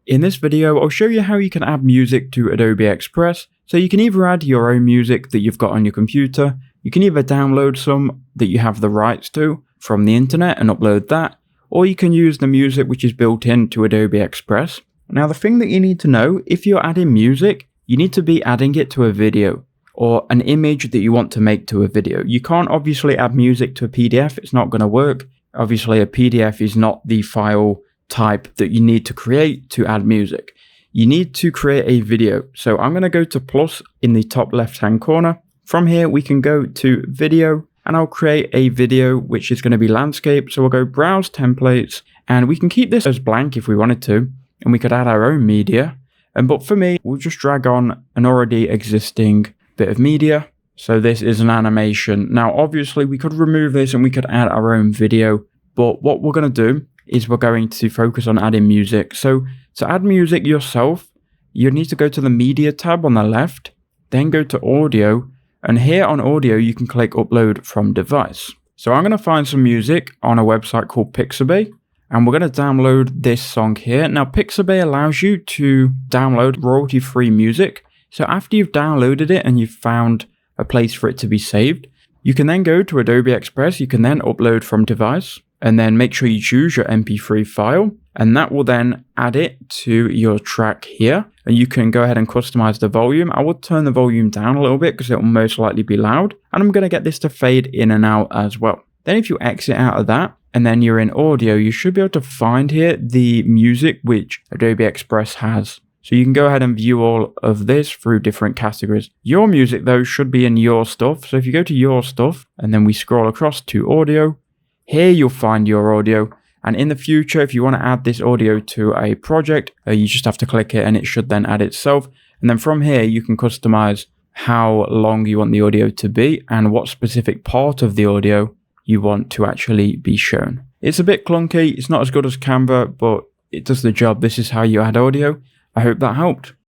In this video, I'll show you how you can add music to Adobe Express. So you can either add your own music that you've got on your computer, you can either download some that you have the rights to from the internet and upload that, or you can use the music which is built into Adobe Express. Now the thing that you need to know, if you're adding music, you need to be adding it to a video or an image that you want to make to a video. You can't obviously add music to a PDF, it's not going to work. Obviously a PDF is not the file type that you need to create to add music. You need to create a video. So I'm going to go to plus in the top left hand corner. From here we can go to video and I'll create a video which is going to be landscape. So we'll go browse templates and we can keep this as blank if we wanted to, and we could add our own media. But for me, we'll just drag on an already existing bit of media. So this is an animation. Now obviously we could remove this and we could add our own video, but what we're going to do is we're going to focus on adding music. So to add music yourself, you need to go to the media tab on the left, then go to audio, and here on audio you can click upload from device. So I'm going to find some music on a website called Pixabay, and we're going to download this song here. Now Pixabay allows you to download royalty-free music. So after you've downloaded it and you've found a place for it to be saved, you can then go to Adobe Express, you can then upload from device, and then make sure you choose your MP3 file, and that will then add it to your track here. And you can go ahead and customize the volume. I will turn the volume down a little bit because it will most likely be loud. And I'm going to get this to fade in and out as well. Then if you exit out of that, and then you're in audio, you should be able to find here the music which Adobe Express has. So you can go ahead and view all of this through different categories. Your music though should be in your stuff. So if you go to your stuff, and then we scroll across to audio, here you'll find your audio, and in the future if you want to add this audio to a project, you just have to click it and it should then add itself. And then from here you can customize how long you want the audio to be and what specific part of the audio you want to actually be shown. It's a bit clunky, it's not as good as Canva, but it does the job. This is how you add audio. I hope that helped.